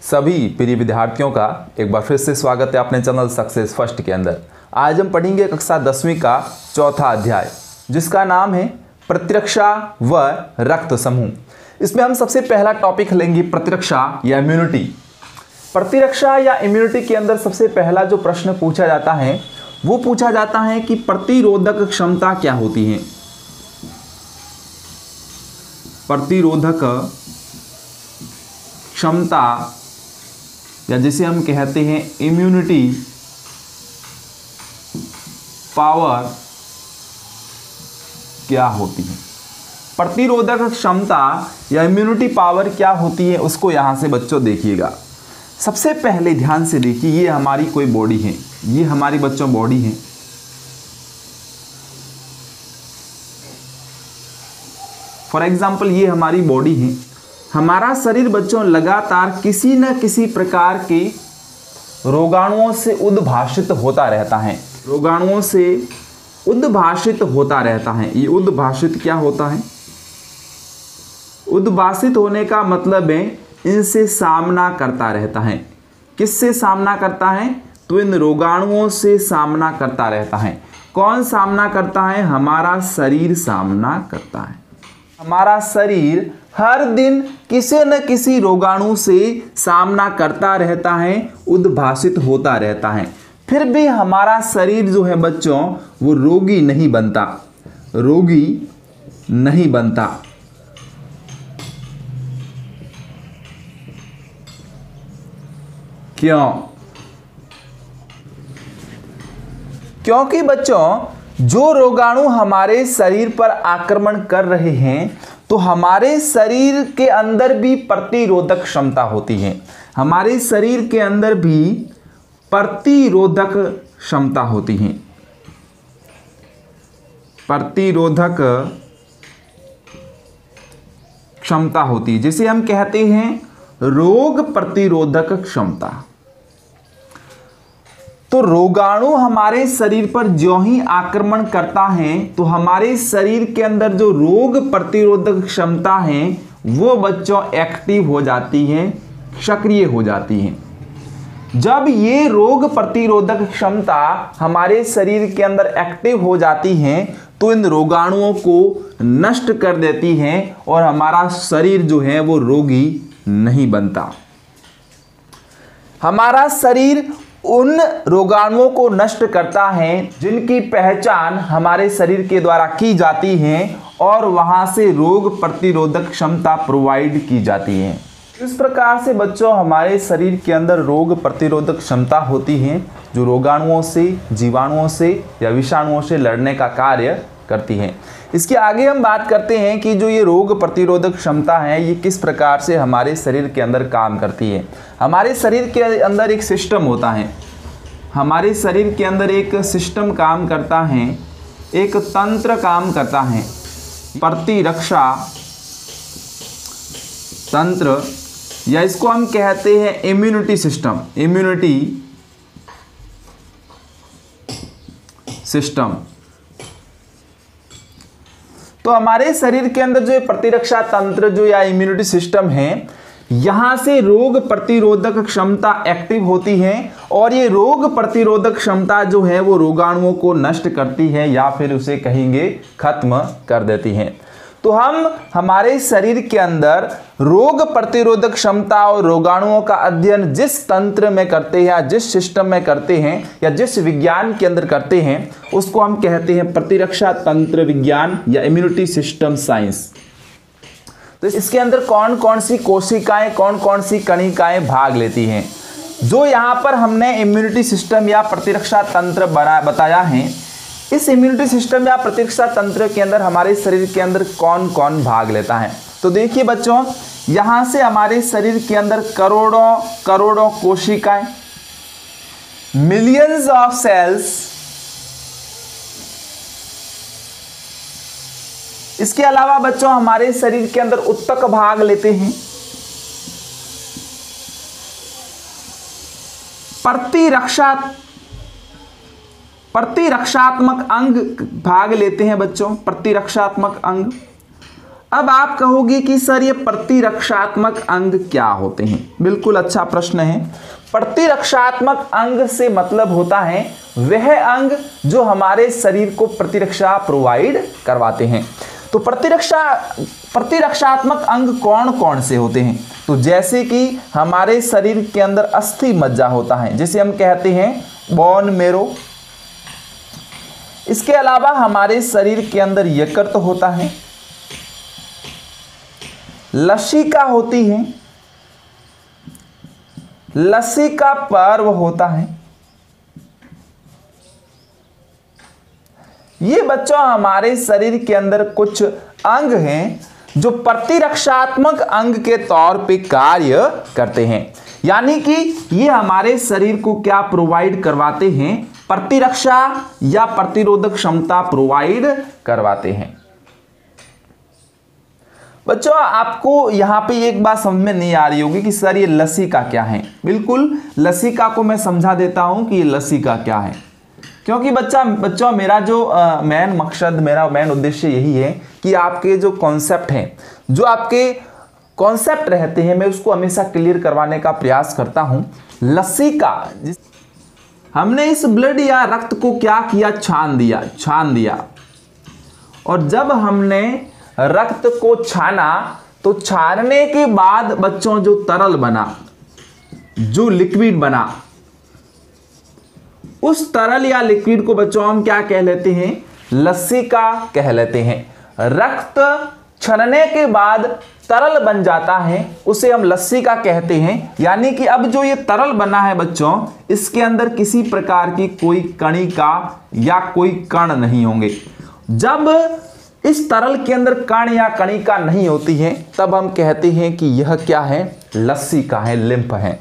सभी प्रिय विद्यार्थियों का एक बार फिर से स्वागत है अपने चैनल सक्सेस फर्स्ट के अंदर। आज हम पढ़ेंगे कक्षा 10वीं का चौथा अध्याय, जिसका नाम है प्रतिरक्षा व रक्त समूह। इसमें हम सबसे पहला टॉपिक लेंगे प्रतिरक्षा या इम्यूनिटी। प्रतिरक्षा या इम्यूनिटी के अंदर सबसे पहला जो प्रश्न पूछा जाता है वो पूछा जाता है कि प्रतिरोधक क्षमता क्या होती है। प्रतिरोधक क्षमता या जिसे हम कहते हैं इम्यूनिटी पावर क्या होती है। प्रतिरोधक क्षमता या इम्यूनिटी पावर क्या होती है उसको यहां से बच्चों देखिएगा। सबसे पहले ध्यान से देखिए, ये हमारी कोई बॉडी है, ये हमारी बच्चों बॉडी है। फॉर एग्जाम्पल ये हमारी बॉडी है। हमारा शरीर बच्चों लगातार किसी न किसी प्रकार के रोगाणुओं से उद्भाषित होता रहता है। रोगाणुओं से उद्भाषित होता रहता है। ये उद्भाषित क्या होता है? उद्भाषित होने का मतलब है इनसे सामना करता रहता है। किससे सामना करता है? तो इन रोगाणुओं से सामना करता रहता है। कौन सामना करता है? हमारा शरीर सामना करता है। हमारा शरीर हर दिन किसी न किसी रोगाणु से सामना करता रहता है, उद्भाषित होता रहता है। फिर भी हमारा शरीर जो है बच्चों वो रोगी नहीं बनता, रोगी नहीं बनता। क्यों? क्योंकि बच्चों जो रोगाणु हमारे शरीर पर आक्रमण कर रहे हैं तो हमारे शरीर के अंदर भी प्रतिरोधक क्षमता होती है। हमारे शरीर के अंदर भी प्रतिरोधक क्षमता होती है। प्रतिरोधक क्षमता होती है जिसे हम कहते हैं रोग प्रतिरोधक क्षमता। तो रोगाणु हमारे शरीर पर ज्यों ही आक्रमण करता है तो हमारे शरीर के अंदर जो रोग प्रतिरोधक क्षमता है वो बच्चों एक्टिव हो जाती है, सक्रिय हो जाती है। जब ये रोग प्रतिरोधक क्षमता हमारे शरीर के अंदर एक्टिव हो जाती है तो इन रोगाणुओं को नष्ट कर देती है और हमारा शरीर जो है वो रोगी नहीं बनता। हमारा शरीर उन रोगाणुओं को नष्ट करता है जिनकी पहचान हमारे शरीर के द्वारा की जाती है और वहां से रोग प्रतिरोधक क्षमता प्रोवाइड की जाती है। इस प्रकार से बच्चों हमारे शरीर के अंदर रोग प्रतिरोधक क्षमता होती है जो रोगाणुओं से, जीवाणुओं से या विषाणुओं से लड़ने का कार्य करती है। इसके आगे हम बात करते हैं कि जो ये रोग प्रतिरोधक क्षमता है ये किस प्रकार से हमारे शरीर के अंदर काम करती है। हमारे शरीर के अंदर एक सिस्टम होता है, हमारे शरीर के अंदर एक सिस्टम काम करता है, एक तंत्र काम करता है, प्रतिरक्षा तंत्र, या इसको हम कहते हैं इम्यूनिटी सिस्टम। Immunity system. तो हमारे शरीर के अंदर जो प्रतिरक्षा तंत्र जो या इम्यूनिटी सिस्टम है, यहां से रोग प्रतिरोधक क्षमता एक्टिव होती है और ये रोग प्रतिरोधक क्षमता जो है वो रोगाणुओं को नष्ट करती है या फिर उसे कहेंगे खत्म कर देती है। तो हम हमारे शरीर के अंदर रोग प्रतिरोधक क्षमता और रोगाणुओं का अध्ययन जिस तंत्र में करते हैं या जिस सिस्टम में करते हैं या जिस विज्ञान के अंदर करते हैं उसको हम कहते हैं प्रतिरक्षा तंत्र विज्ञान या इम्यूनिटी सिस्टम साइंस। तो इसके अंदर कौन कौन सी कोशिकाएं, कौन कौन सी कणिकाएं भाग लेती हैं। जो यहाँ पर हमने इम्यूनिटी सिस्टम या प्रतिरक्षा तंत्र बताया है, इस इम्यूनिटी सिस्टम या प्रतिरक्षा तंत्र के अंदर हमारे शरीर के अंदर कौन कौन भाग लेता है। तो देखिए बच्चों, यहाँ से हमारे शरीर के अंदर करोड़ों करोड़ों कोशिकाएं, मिलियंस ऑफ सेल्स, इसके अलावा बच्चों हमारे शरीर के अंदर उत्तक भाग लेते हैं, प्रतिरक्षात्मक अंग भाग लेते हैं बच्चों, प्रतिरक्षात्मक अंग। अब आप कहोगे कि सर ये प्रतिरक्षात्मक अंग क्या होते हैं। बिल्कुल अच्छा प्रश्न है। प्रतिरक्षात्मक अंग से मतलब होता है वह अंग जो हमारे शरीर को प्रतिरक्षा प्रोवाइड करवाते हैं। तो प्रतिरक्षात्मक अंग कौन कौन से होते हैं? तो जैसे कि हमारे शरीर के अंदर अस्थि मज्जा होता है, जिसे हम कहते हैं बोन मेरो। इसके अलावा हमारे शरीर के अंदर यकृत होता है, लसिका होती है, लसिका पर्व होता है। ये बच्चों हमारे शरीर के अंदर कुछ अंग हैं जो प्रतिरक्षात्मक अंग के तौर पे कार्य करते हैं। यानी कि ये हमारे शरीर को क्या प्रोवाइड करवाते हैं? प्रतिरक्षा या प्रतिरोधक क्षमता प्रोवाइड करवाते हैं। बच्चों आपको यहाँ पे एक बात समझ में नहीं आ रही होगी कि सर ये लसिका क्या है। बिल्कुल लसिका को मैं समझा देता हूँ कि ये लसिका क्या है, क्योंकि बच्चों मेरा जो मेन मकसद, मेरा मेन उद्देश्य यही है कि आपके जो कॉन्सेप्ट हैं, जो आपके कॉन्सेप्ट रहते हैं, मैं उसको हमेशा क्लियर करवाने का प्रयास करता हूँ। लसिका, हमने इस ब्लड या रक्त को क्या किया? छान दिया। और जब हमने रक्त को छाना तो छानने के बाद बच्चों जो तरल बना, जो लिक्विड बना, उस तरल या लिक्विड को बच्चों हम क्या कह लेते हैं? लसिका कह लेते हैं। रक्त छनने के बाद तरल बन जाता है, उसे हम लसिका कहते हैं। यानी कि अब जो ये तरल बना है बच्चों, इसके अंदर किसी प्रकार की कोई कणिका या कोई कण नहीं होंगे। जब इस तरल के अंदर कण या कणिका नहीं होती है, तब हम कहते हैं कि यह क्या है? लसिका है, लिम्फ है।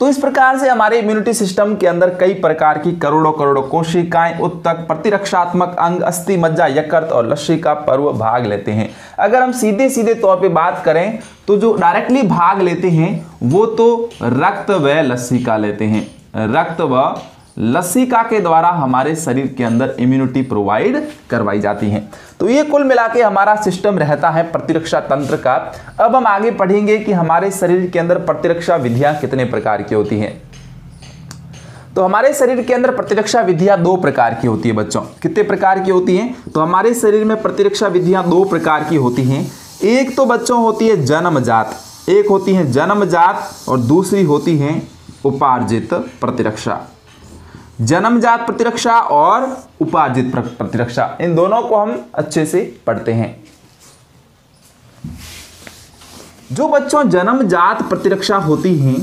तो इस प्रकार से हमारे इम्यूनिटी सिस्टम के अंदर कई प्रकार की करोड़ों कोशिकाएं, उत्तक, प्रतिरक्षात्मक अंग, अस्थि मज्जा, यकृत और लसिका पर्व भाग लेते हैं। अगर हम सीधे तौर पे बात करें तो जो डायरेक्टली भाग लेते हैं वो तो रक्त व लसिका लेते हैं। रक्त व लसिका के द्वारा हमारे शरीर के अंदर इम्यूनिटी प्रोवाइड करवाई जाती है। तो ये कुल मिला के हमारा सिस्टम रहता है प्रतिरक्षा तंत्र का। अब हम आगे पढ़ेंगे कि हमारे शरीर के अंदर प्रतिरक्षा विधियां कितने प्रकार की होती हैं। तो हमारे शरीर के अंदर प्रतिरक्षा विधियां 2 प्रकार की होती है बच्चों। कितने प्रकार की होती हैं? तो हमारे शरीर में प्रतिरक्षा विधियां 2 प्रकार की होती हैं। एक तो बच्चों होती है जन्मजात, एक होती है जन्मजात और दूसरी होती है उपार्जित प्रतिरक्षा। जन्मजात प्रतिरक्षा और उपार्जित प्रतिरक्षा, इन दोनों को हम अच्छे से पढ़ते हैं। जो बच्चों जन्मजात प्रतिरक्षा होती हैं,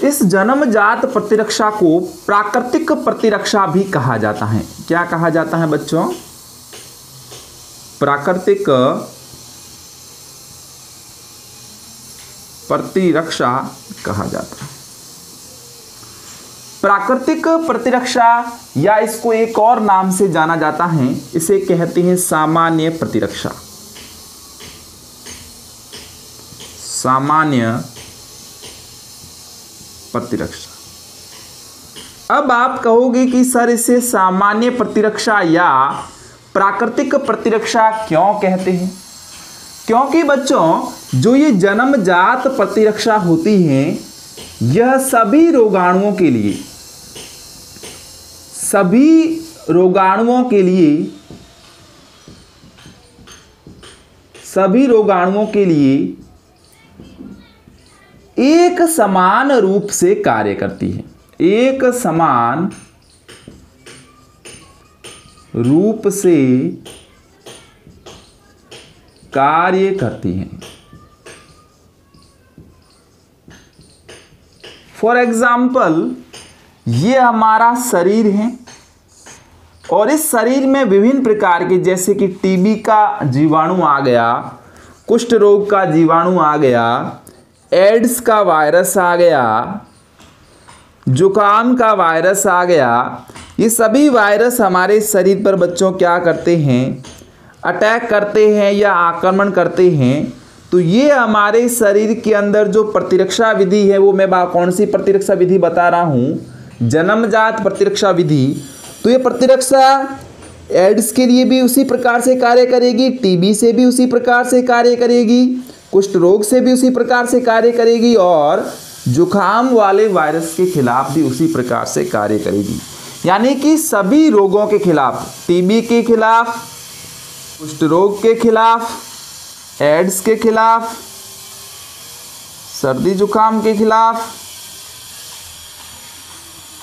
इस जन्मजात प्रतिरक्षा को प्राकृतिक प्रतिरक्षा भी कहा जाता है। क्या कहा जाता है बच्चों? प्राकृतिक प्रतिरक्षा कहा जाता है। प्राकृतिक प्रतिरक्षा या इसको एक और नाम से जाना जाता है, इसे कहते हैं सामान्य प्रतिरक्षा। सामान्य प्रतिरक्षा। अब आप कहोगे कि सर इसे सामान्य प्रतिरक्षा या प्राकृतिक प्रतिरक्षा क्यों कहते हैं? क्योंकि बच्चों जो ये जन्मजात प्रतिरक्षा होती है, यह सभी रोगाणुओं के लिए एक समान रूप से कार्य करती है। एक समान रूप से कार्य करती है। फॉर एग्जाम्पल, ये हमारा शरीर है और इस शरीर में विभिन्न प्रकार के, जैसे कि टीबी का जीवाणु आ गया, कुष्ठ रोग का जीवाणु आ गया, एड्स का वायरस आ गया, जुकाम का वायरस आ गया। ये सभी वायरस हमारे शरीर पर बच्चों क्या करते हैं? अटैक करते हैं या आक्रमण करते हैं। तो ये हमारे शरीर के अंदर जो प्रतिरक्षा विधि है, वो मैं कौन सी प्रतिरक्षा विधि बता रहा हूँ? जन्मजात प्रतिरक्षा विधि। तो ये प्रतिरक्षा एड्स के लिए भी उसी प्रकार से कार्य करेगी, टीबी से भी उसी प्रकार से कार्य करेगी, कुष्ठ रोग से भी उसी प्रकार से कार्य करेगी और जुखाम वाले वायरस के खिलाफ भी उसी प्रकार से कार्य करेगी। यानी कि सभी रोगों के खिलाफ, टीबी के खिलाफ, कुष्ठ रोग के खिलाफ, एड्स के खिलाफ, सर्दी जुखाम के खिलाफ,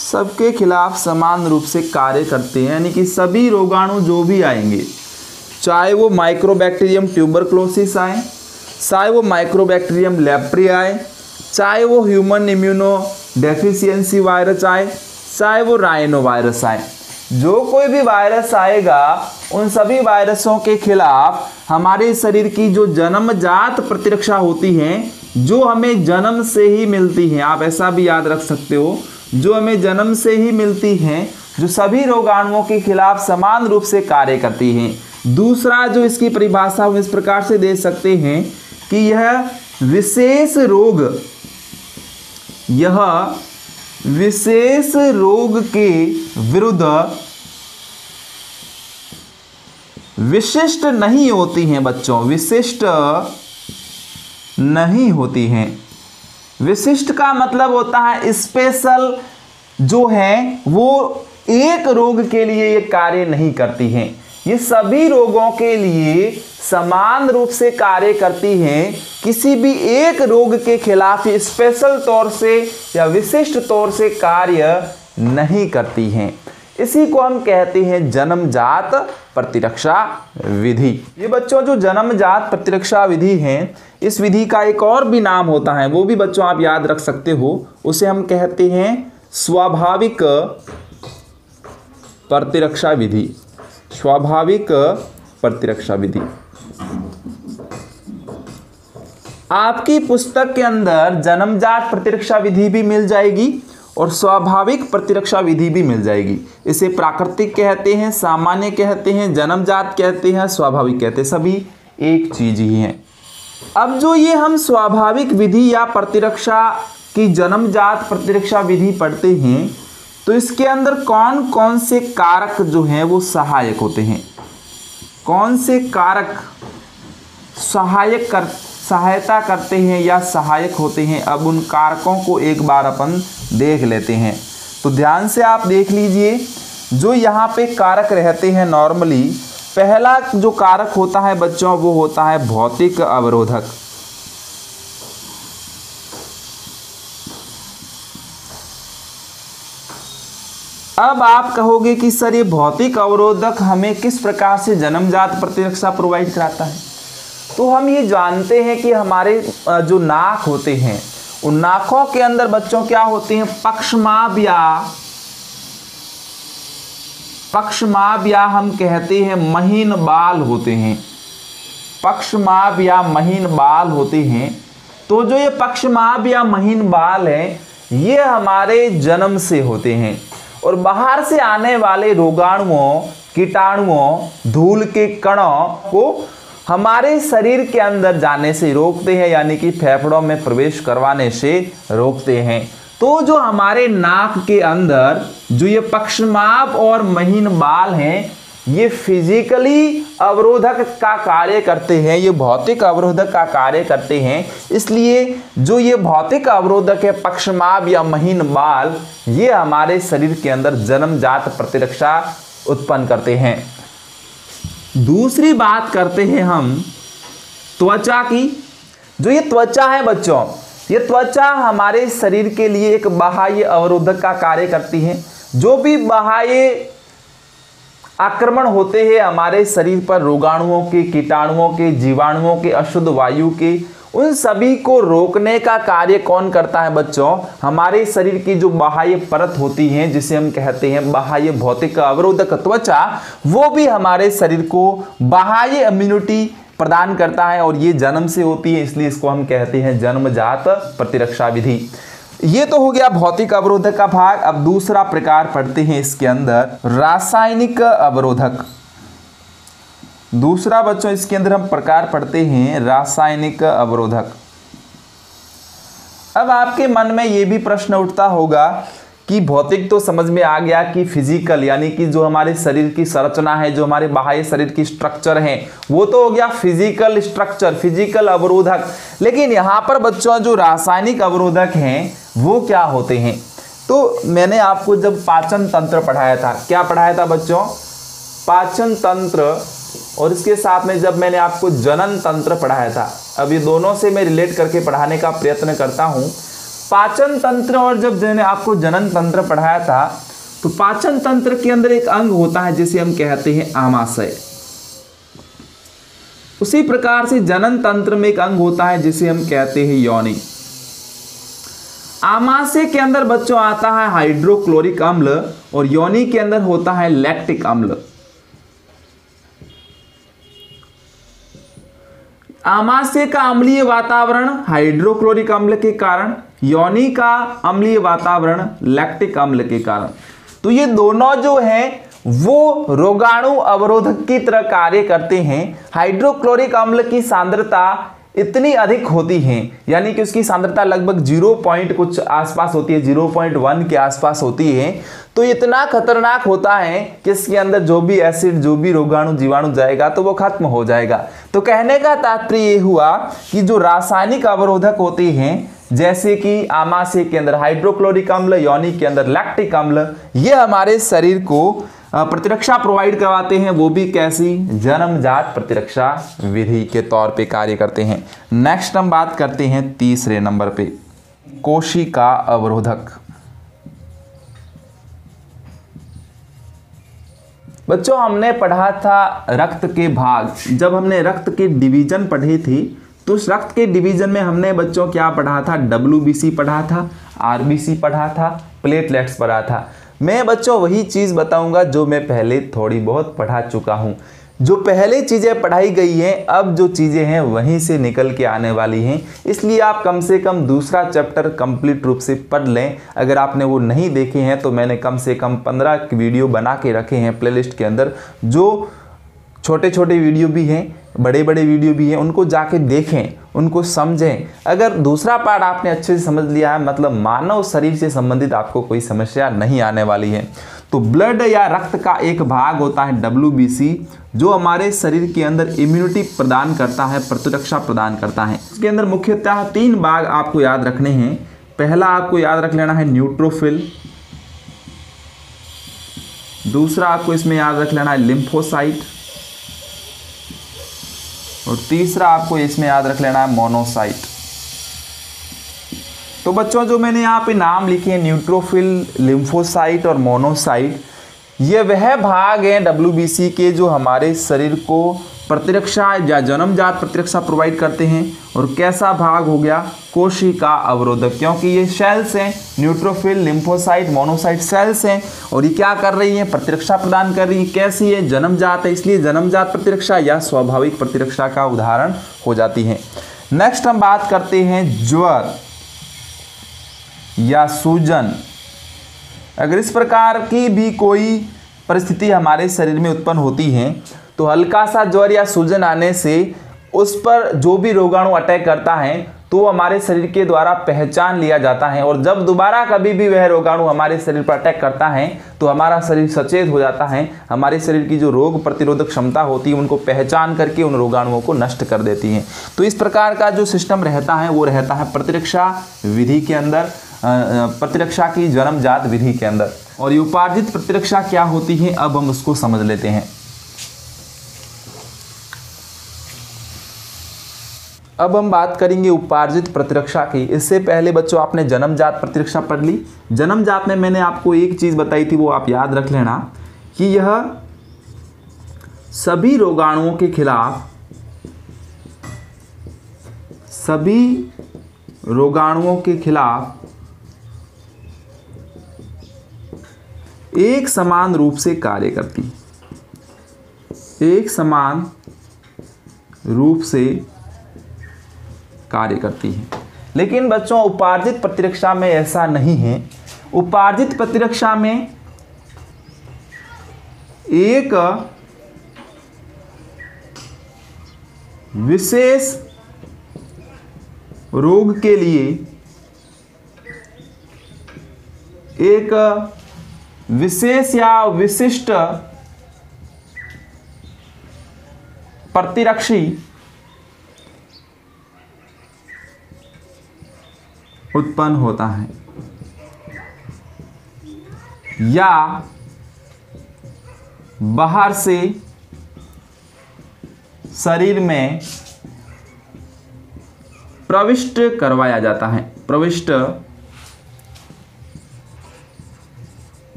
सबके खिलाफ समान रूप से कार्य करते हैं। यानी कि सभी रोगाणु जो भी आएंगे, चाहे वो माइक्रोबैक्टीरियम ट्यूबरक्लोसिस आए, चाहे वो माइक्रोबैक्टीरियम लेप्री आए, चाहे वो ह्यूमन इम्यूनो डेफिशिएंसी वायरस आए, चाहे वो राइनो वायरस आए, जो कोई भी वायरस आएगा उन सभी वायरसों के खिलाफ हमारे शरीर की जो जन्मजात प्रतिरक्षा होती है, जो हमें जन्म से ही मिलती हैं, आप ऐसा भी याद रख सकते हो, जो हमें जन्म से ही मिलती हैं, जो सभी रोगाणुओं के खिलाफ समान रूप से कार्य करती हैं। दूसरा जो इसकी परिभाषा हम इस प्रकार से दे सकते हैं कि यह विशेष रोग के विरुद्ध विशिष्ट नहीं होती हैं बच्चों, विशिष्ट नहीं होती हैं। विशिष्ट का मतलब होता है स्पेशल, जो है वो एक रोग के लिए ये कार्य नहीं करती हैं, ये सभी रोगों के लिए समान रूप से कार्य करती हैं। किसी भी एक रोग के खिलाफ स्पेशल तौर से या विशिष्ट तौर से कार्य नहीं करती हैं। इसी को हम कहते हैं जन्मजात प्रतिरक्षा विधि। ये बच्चों जो जन्मजात प्रतिरक्षा विधि है, इस विधि का एक और भी नाम होता है, वो भी बच्चों आप याद रख सकते हो, उसे हम कहते हैं स्वाभाविक प्रतिरक्षा विधि। स्वाभाविक प्रतिरक्षा विधि आपकी पुस्तक के अंदर जन्मजात प्रतिरक्षा विधि भी मिल जाएगी और स्वाभाविक प्रतिरक्षा विधि भी मिल जाएगी। इसे प्राकृतिक कहते हैं, सामान्य कहते हैं, जन्मजात कहते हैं, स्वाभाविक कहते हैं, सभी एक चीज ही है। अब जो ये हम स्वाभाविक विधि या प्रतिरक्षा की जन्मजात प्रतिरक्षा विधि पढ़ते हैं, तो इसके अंदर कौन कौन से कारक जो हैं वो सहायक होते हैं, कौन से कारक सहायता करते हैं या सहायक होते हैं। अब उन कारकों को एक बार अपन देख लेते हैं। तो ध्यान से आप देख लीजिए, जो यहाँ पे कारक रहते हैं नॉर्मली, पहला जो कारक होता है बच्चों वो होता है भौतिक अवरोधक। अब आप कहोगे कि सर ये भौतिक अवरोधक हमें किस प्रकार से जन्मजात प्रतिरक्षा प्रोवाइड कराता है। तो हम ये जानते हैं कि हमारे जो नाक होते हैं, उन नाकों के अंदर बच्चों क्या होते हैं, पक्षमाभ या हम कहते हैं महीन बाल होते हैं। पक्षमाभ या महीन बाल होते हैं। तो जो ये पक्षमाभ या महीन बाल हैं, ये हमारे जन्म से होते हैं और बाहर से आने वाले रोगाणुओं, कीटाणुओं, धूल के कणों को हमारे शरीर के अंदर जाने से रोकते हैं, यानी कि फेफड़ों में प्रवेश करवाने से रोकते हैं। तो जो हमारे नाक के अंदर जो ये पक्षमाभ और महीन बाल हैं, ये फिजिकली अवरोधक का कार्य करते हैं, ये भौतिक अवरोधक का कार्य करते हैं। इसलिए जो ये भौतिक अवरोधक है, पक्षमाभ या महीन बाल, ये हमारे शरीर के अंदर जन्मजात प्रतिरक्षा उत्पन्न करते हैं। दूसरी बात करते हैं हम त्वचा की। जो ये त्वचा है बच्चों, ये त्वचा हमारे शरीर के लिए एक बाह्य अवरोधक का कार्य करती है। जो भी बाह्य आक्रमण होते हैं हमारे शरीर पर, रोगाणुओं के, कीटाणुओं के, जीवाणुओं के, अशुद्ध वायु के, उन सभी को रोकने का कार्य कौन करता है बच्चों, हमारे शरीर की जो बाह्य परत होती है, जिसे हम कहते हैं बाह्य भौतिक अवरोधक त्वचा, वो भी हमारे शरीर को बाह्य इम्यूनिटी प्रदान करता है और ये जन्म से होती है, इसलिए इसको हम कहते हैं जन्मजात प्रतिरक्षा विधि। ये तो हो गया भौतिक अवरोधक का भाग। अब दूसरा प्रकार पढ़ते हैं इसके अंदर रासायनिक अवरोधक। दूसरा बच्चों इसके अंदर हम प्रकार पढ़ते हैं रासायनिक अवरोधक। अब आपके मन में ये भी प्रश्न उठता होगा कि भौतिक तो समझ में आ गया कि फिजिकल यानी कि जो हमारे शरीर की संरचना है, जो हमारे बाह्य शरीर की स्ट्रक्चर है, वो तो हो गया फिजिकल स्ट्रक्चर, फिजिकल अवरोधक। लेकिन यहाँ पर बच्चों जो रासायनिक अवरोधक हैं वो क्या होते हैं? तो मैंने आपको जब पाचन तंत्र पढ़ाया था, क्या पढ़ाया था बच्चों? पाचन तंत्र, और इसके साथ में जब मैंने आपको जनन तंत्र पढ़ाया था, अब ये दोनों से मैं रिलेट करके पढ़ाने का प्रयत्न करता हूँ। पाचन तंत्र और जब मैंने आपको जनन तंत्र पढ़ाया था, तो पाचन तंत्र के अंदर एक अंग होता है जिसे हम कहते हैं आमाशय। उसी प्रकार से जनन तंत्र में एक अंग होता है जिसे हम कहते हैं योनि। आमाशय के अंदर बच्चों आता है हाइड्रोक्लोरिक अम्ल और योनि के अंदर होता है लैक्टिक अम्ल। आमाशय का अम्लीय वातावरण हाइड्रोक्लोरिक अम्ल के कारण, योनि का अम्लीय वातावरण लैक्टिक अम्ल के कारण। तो ये दोनों जो हैं वो रोगाणु अवरोधक की तरह कार्य करते हैं। हाइड्रोक्लोरिक अम्ल की सांद्रता इतनी अधिक होती है, यानी कि उसकी सांद्रता लगभग 0 पॉइंट कुछ आसपास होती है, 0.1 के आसपास होती है। तो इतना खतरनाक होता है कि इसके अंदर जो भी एसिड, जो भी रोगाणु जीवाणु जाएगा तो वो खत्म हो जाएगा। तो कहने का तात्पर्य ये हुआ कि जो रासायनिक अवरोधक होते हैं, जैसे कि आमाशय के अंदर हाइड्रोक्लोरिक अम्ल, योनि के अंदर लैक्टिक अम्ल, ये हमारे शरीर को प्रतिरक्षा प्रोवाइड करवाते हैं। वो भी कैसी? जन्मजात प्रतिरक्षा विधि के तौर पे कार्य करते हैं। नेक्स्ट हम बात करते हैं तीसरे नंबर पे, कोशिका अवरोधक। बच्चों हमने पढ़ा था रक्त के भाग। जब हमने रक्त के डिवीजन पढ़े थे तो उस रक्त के डिवीजन में हमने बच्चों क्या पढ़ा था? WBC पढ़ा था, RBC पढ़ा था, प्लेटलेट्स पढ़ा था। मैं बच्चों वही चीज़ बताऊंगा जो मैं पहले थोड़ी बहुत पढ़ा चुका हूं। जो पहले चीज़ें पढ़ाई गई हैं, अब जो चीज़ें हैं वहीं से निकल के आने वाली हैं। इसलिए आप कम से कम दूसरा चैप्टर कंप्लीट रूप से पढ़ लें। अगर आपने वो नहीं देखे हैं तो मैंने कम से कम 15 वीडियो बना के रखे हैं प्लेलिस्ट के अंदर। जो छोटे छोटे वीडियो भी हैं, बड़े बड़े वीडियो भी हैं, उनको जाके देखें, उनको समझें। अगर दूसरा पार्ट आपने अच्छे से समझ लिया है, मतलब मानव शरीर से संबंधित आपको कोई समस्या नहीं आने वाली है। तो ब्लड या रक्त का एक भाग होता है WBC, जो हमारे शरीर के अंदर इम्यूनिटी प्रदान करता है, प्रतिरक्षा प्रदान करता है। इसके अंदर मुख्यतः 3 भाग आपको याद रखने हैं। पहला आपको याद रख लेना है न्यूट्रोफिल, दूसरा आपको इसमें याद रख लेना है लिम्फोसाइट, और तीसरा आपको इसमें याद रख लेना है मोनोसाइट। तो बच्चों जो मैंने यहाँ पे नाम लिखे हैं न्यूट्रोफिल, लिम्फोसाइट और मोनोसाइट, ये वह भाग हैं WBC के जो हमारे शरीर को प्रतिरक्षा या जन्मजात प्रतिरक्षा प्रोवाइड करते हैं। और कैसा भाग हो गया? कोशिका अवरोधक, क्योंकि ये सेल्स हैं, न्यूट्रोफिल, लिम्फोसाइट, मोनोसाइट सेल्स हैं और ये क्या कर रही हैं? प्रतिरक्षा प्रदान कर रही हैं। कैसी है? जन्मजात है, इसलिए जन्मजात प्रतिरक्षा या स्वाभाविक प्रतिरक्षा का उदाहरण हो जाती है। नेक्स्ट हम बात करते हैं ज्वर या सूजन। अगर इस प्रकार की भी कोई परिस्थिति हमारे शरीर में उत्पन्न होती है तो हल्का सा ज्वर या सूजन आने से उस पर जो भी रोगाणु अटैक करता है तो हमारे शरीर के द्वारा पहचान लिया जाता है, और जब दोबारा कभी भी वह रोगाणु हमारे शरीर पर अटैक करता है तो हमारा शरीर सचेत हो जाता है। हमारे शरीर की जो रोग प्रतिरोधक क्षमता होती है उनको पहचान करके उन रोगाणुओं को नष्ट कर देती है। तो इस प्रकार का जो सिस्टम रहता है वो रहता है प्रतिरक्षा विधि के अंदर, प्रतिरक्षा की जन्मजात विधि के अंदर। और ये उपार्जित प्रतिरक्षा क्या होती है, अब हम उसको समझ लेते हैं। अब हम बात करेंगे उपार्जित प्रतिरक्षा की। इससे पहले बच्चों आपने जन्मजात प्रतिरक्षा पढ़ ली। जन्मजात में मैंने आपको एक चीज़ बताई थी, वो आप याद रख लेना कि यह सभी रोगाणुओं के खिलाफ, सभी रोगाणुओं के खिलाफ एक समान रूप से कार्य करती है, एक समान रूप से कार्य करती है। लेकिन बच्चों उपार्जित प्रतिरक्षा में ऐसा नहीं है। उपार्जित प्रतिरक्षा में एक विशेष रोग के लिए एक विशेष या विशिष्ट प्रतिरक्षी उत्पन्न होता है या बाहर से शरीर में प्रविष्ट करवाया जाता है, प्रविष्ट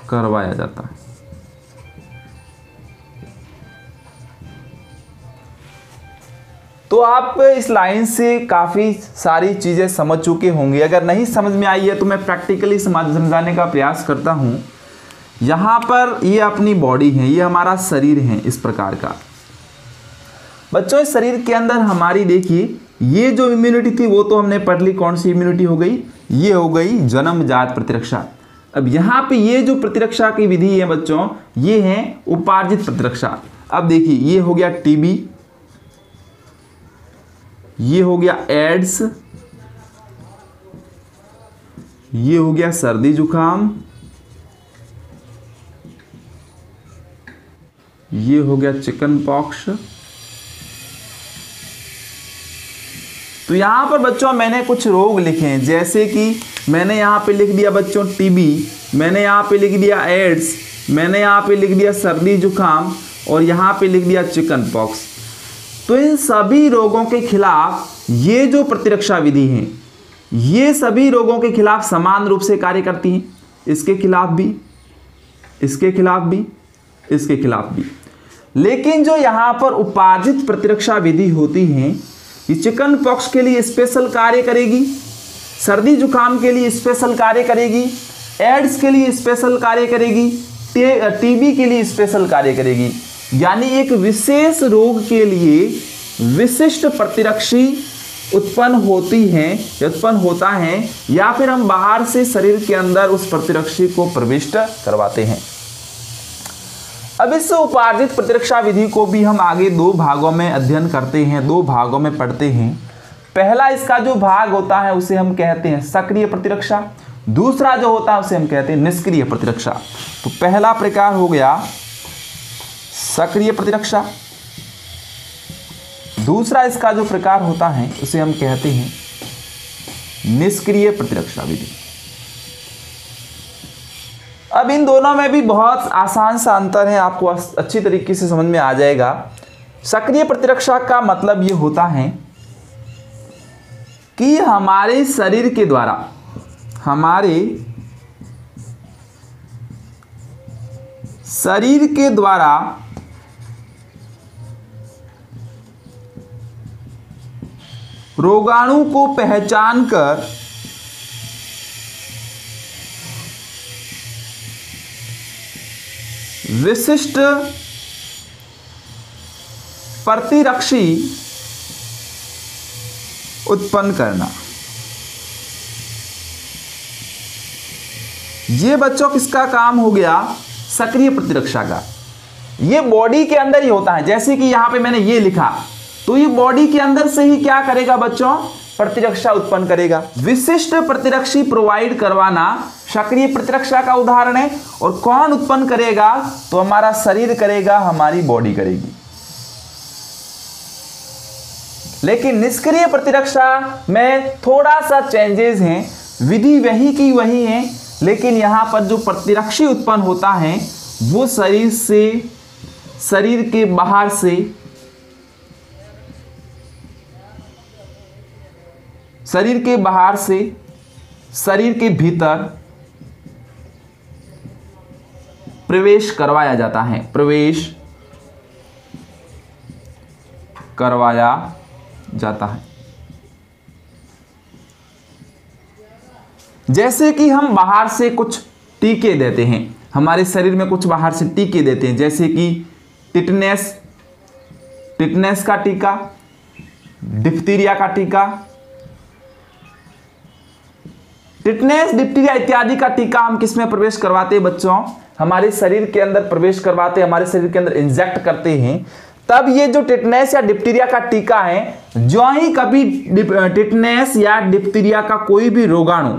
करवाया जाता है। तो आप इस लाइन से काफ़ी सारी चीज़ें समझ चुके होंगे। अगर नहीं समझ में आई है तो मैं प्रैक्टिकली समझाने का प्रयास करता हूँ। यहाँ पर ये अपनी बॉडी है, ये हमारा शरीर है इस प्रकार का। बच्चों इस शरीर के अंदर हमारी देखिए ये जो इम्यूनिटी थी वो तो हमने पढ़ ली, कौन सी इम्यूनिटी हो गई, ये हो गई जन्मजात प्रतिरक्षा। अब यहाँ पे ये जो प्रतिरक्षा की विधि है बच्चों, ये है उपार्जित प्रतिरक्षा। अब देखिए ये हो गया टीबी, ये हो गया एड्स, ये हो गया सर्दी जुकाम, ये हो गया चिकन पॉक्स। तो यहां पर बच्चों मैंने कुछ रोग लिखे हैं, जैसे कि मैंने यहां पे लिख दिया बच्चों टीबी, मैंने यहां पे लिख दिया एड्स, मैंने यहां पे लिख दिया सर्दी जुकाम और यहां पे लिख दिया चिकन पॉक्स। तो इन सभी रोगों के खिलाफ ये जो प्रतिरक्षा विधि है, ये सभी रोगों के खिलाफ समान रूप से कार्य करती हैं। इसके खिलाफ भी, इसके खिलाफ भी, इसके खिलाफ भी। लेकिन जो यहाँ पर उपार्जित प्रतिरक्षा विधि होती है, ये चिकन पॉक्स के लिए स्पेशल कार्य करेगी, सर्दी जुकाम के लिए स्पेशल कार्य करेगी, एड्स के लिए स्पेशल कार्य करेगी, टीबी के लिए स्पेशल कार्य करेगी। यानी एक विशेष रोग के लिए विशिष्ट प्रतिरक्षी उत्पन्न होती हैं, उत्पन्न होता है, या फिर हम बाहर से शरीर के अंदर उस प्रतिरक्षी को प्रविष्ट करवाते हैं। अब इस उपार्जित प्रतिरक्षा विधि को भी हम आगे दो भागों में अध्ययन करते हैं, दो भागों में पढ़ते हैं। पहला इसका जो भाग होता है उसे हम कहते हैं सक्रिय प्रतिरक्षा, दूसरा जो होता है उसे हम कहते हैं निष्क्रिय प्रतिरक्षा। तो पहला प्रकार हो गया सक्रिय प्रतिरक्षा, दूसरा इसका जो प्रकार होता है उसे हम कहते हैं निष्क्रिय प्रतिरक्षा विधि। अब इन दोनों में भी बहुत आसान सा अंतर है, आपको अच्छी तरीके से समझ में आ जाएगा। सक्रिय प्रतिरक्षा का मतलब ये होता है कि हमारे शरीर के द्वारा, हमारे शरीर के द्वारा रोगाणु को पहचान कर विशिष्ट प्रतिरक्षी उत्पन्न करना। ये बच्चों किसका काम हो गया? सक्रिय प्रतिरक्षा का। ये बॉडी के अंदर ही होता है, जैसे कि यहां पे मैंने ये लिखा, तो ये बॉडी के अंदर से ही क्या करेगा बच्चों? प्रतिरक्षा उत्पन्न करेगा। विशिष्ट प्रतिरक्षी प्रोवाइड करवाना सक्रिय प्रतिरक्षा का उदाहरण है। और कौन उत्पन्न करेगा? तो हमारा शरीर करेगा, हमारी बॉडी करेगी। लेकिन निष्क्रिय प्रतिरक्षा में थोड़ा सा चेंजेस हैं, विधि वही की वही है, लेकिन यहां पर जो प्रतिरक्षी उत्पन्न होता है वो शरीर से, शरीर के बाहर से, शरीर के बाहर से शरीर के भीतर प्रवेश करवाया जाता है, प्रवेश करवाया जाता है। जैसे कि हम बाहर से कुछ टीके देते हैं, हमारे शरीर में कुछ बाहर से टीके देते हैं, जैसे कि टिटनेस का टीका, डिप्थीरिया का टीका, टिटनेस, डिप्थीरिया इत्यादि का टीका हम किस में प्रवेश करवाते हैं बच्चों? हमारे शरीर के अंदर प्रवेश करवाते हैं, हमारे शरीर के अंदर इंजेक्ट करते हैं। तब ये जो टिटनेस या डिप्थीरिया का टीका है, जो ही कभी टिटनेस या डिप्थीरिया का कोई भी रोगाणु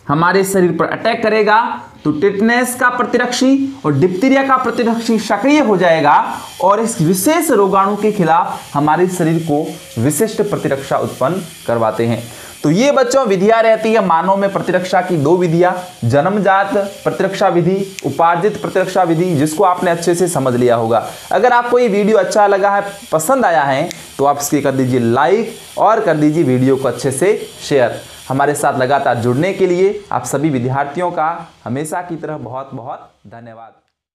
हमारे शरीर पर अटैक करेगा तो टिटनेस का प्रतिरक्षी और डिप्थीरिया का प्रतिरक्षी सक्रिय हो जाएगा और इस विशेष रोगाणु के खिलाफ हमारे शरीर को विशिष्ट प्रतिरक्षा उत्पन्न करवाते हैं। तो ये बच्चों विधियां रहती है मानव में प्रतिरक्षा की 2 विधियां, जन्मजात प्रतिरक्षा विधि, उपार्जित प्रतिरक्षा विधि, जिसको आपने अच्छे से समझ लिया होगा। अगर आपको ये वीडियो अच्छा लगा है, पसंद आया है, तो आप इसके कर दीजिए लाइक और कर दीजिए वीडियो को अच्छे से शेयर। हमारे साथ लगातार जुड़ने के लिए आप सभी विद्यार्थियों का हमेशा की तरह बहुत बहुत धन्यवाद।